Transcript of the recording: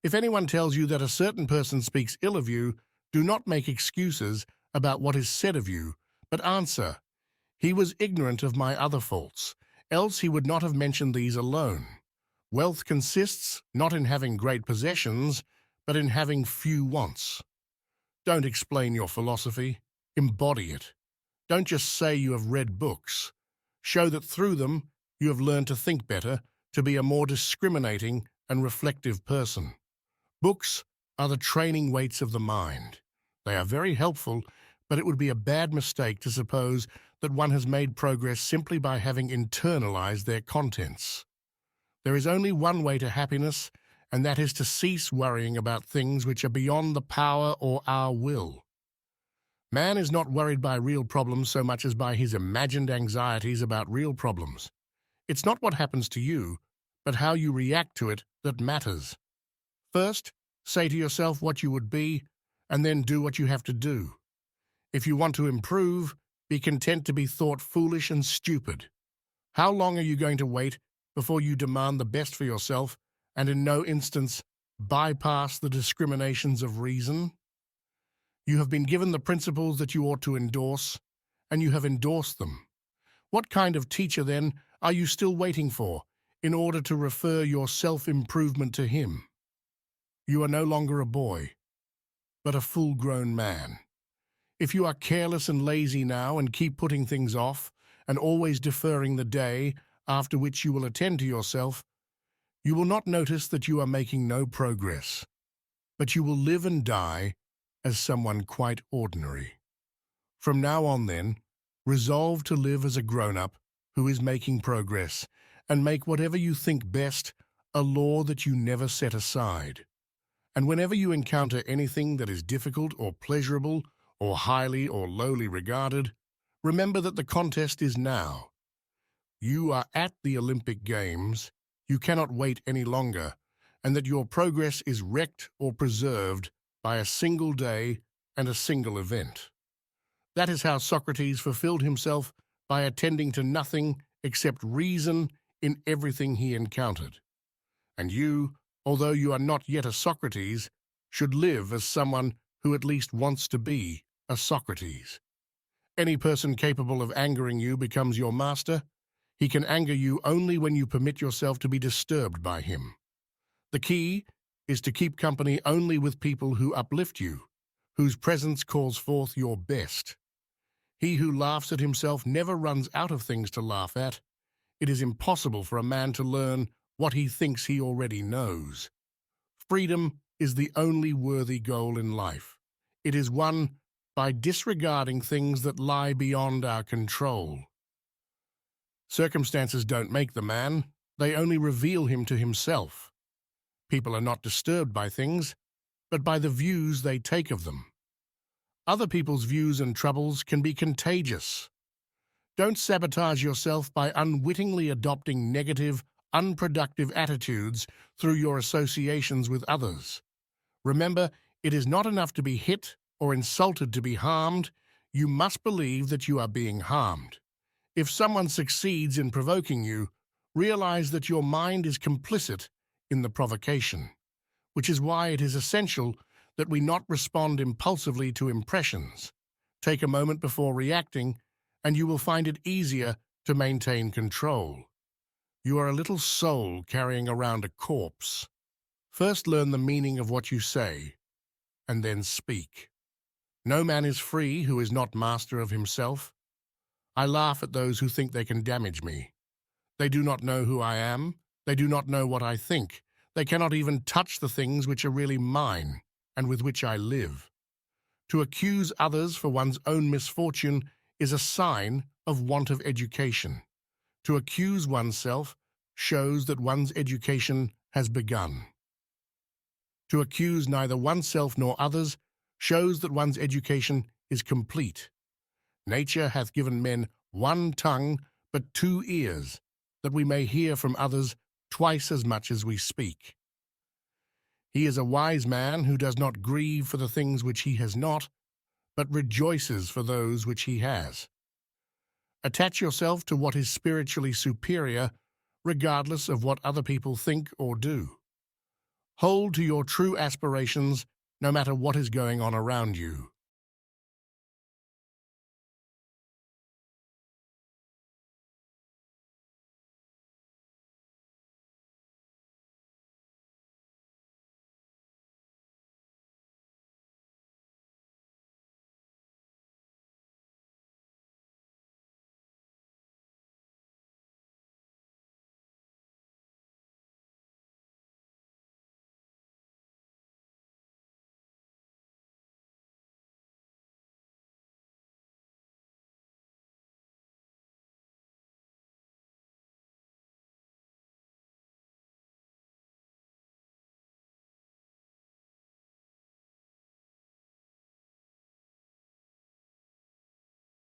If anyone tells you that a certain person speaks ill of you, do not make excuses about what is said of you, but answer, "He was ignorant of my other faults, else he would not have mentioned these alone." Wealth consists not in having great possessions, but in having few wants. Don't explain your philosophy, embody it. Don't just say you have read books. Show that through them you have learned to think better, to be a more discriminating and reflective person. Books are the training weights of the mind. They are very helpful, but it would be a bad mistake to suppose that one has made progress simply by having internalized their contents. There is only one way to happiness, and that is to cease worrying about things which are beyond the power or our will. Man is not worried by real problems so much as by his imagined anxieties about real problems. It's not what happens to you, but how you react to it that matters. First, say to yourself what you would be, and then do what you have to do. If you want to improve, be content to be thought foolish and stupid. How long are you going to wait before you demand the best for yourself and in no instance bypass the discriminations of reason? You have been given the principles that you ought to endorse, and you have endorsed them. What kind of teacher, then, are you still waiting for in order to refer your self-improvement to him? You are no longer a boy, but a full-grown man. If you are careless and lazy now and keep putting things off and always deferring the day after which you will attend to yourself, you will not notice that you are making no progress, but you will live and die as someone quite ordinary. From now on, then, resolve to live as a grown-up who is making progress, and make whatever you think best a law that you never set aside. And whenever you encounter anything that is difficult or pleasurable or highly or lowly regarded, remember that the contest is now. You are at the Olympic Games, you cannot wait any longer, and that your progress is wrecked or preserved by a single day and a single event. That is how Socrates fulfilled himself by attending to nothing except reason in everything he encountered. And you, although you are not yet a Socrates, should live as someone who at least wants to be a Socrates. Any person capable of angering you becomes your master. He can anger you only when you permit yourself to be disturbed by him. The key is to keep company only with people who uplift you, whose presence calls forth your best. He who laughs at himself never runs out of things to laugh at. It is impossible for a man to learn what he thinks he already knows. Freedom is the only worthy goal in life. It is won by disregarding things that lie beyond our control. Circumstances don't make the man, they only reveal him to himself. People are not disturbed by things, but by the views they take of them. Other people's views and troubles can be contagious. Don't sabotage yourself by unwittingly adopting negative, unproductive attitudes through your associations with others. Remember, it is not enough to be hit or insulted to be harmed. You must believe that you are being harmed. If someone succeeds in provoking you, realize that your mind is complicit in the provocation, which is why it is essential that we not respond impulsively to impressions. Take a moment before reacting, and you will find it easier to maintain control. You are a little soul carrying around a corpse. First learn the meaning of what you say, and then speak. No man is free who is not master of himself. I laugh at those who think they can damage me. They do not know who I am. They do not know what I think. They cannot even touch the things which are really mine and with which I live. To accuse others for one's own misfortune is a sign of want of education. To accuse oneself shows that one's education has begun. To accuse neither oneself nor others shows that one's education is complete. Nature hath given men one tongue but 2 ears, that we may hear from others twice as much as we speak. He is a wise man who does not grieve for the things which he has not, but rejoices for those which he has. Attach yourself to what is spiritually superior, regardless of what other people think or do. Hold to your true aspirations no matter what is going on around you.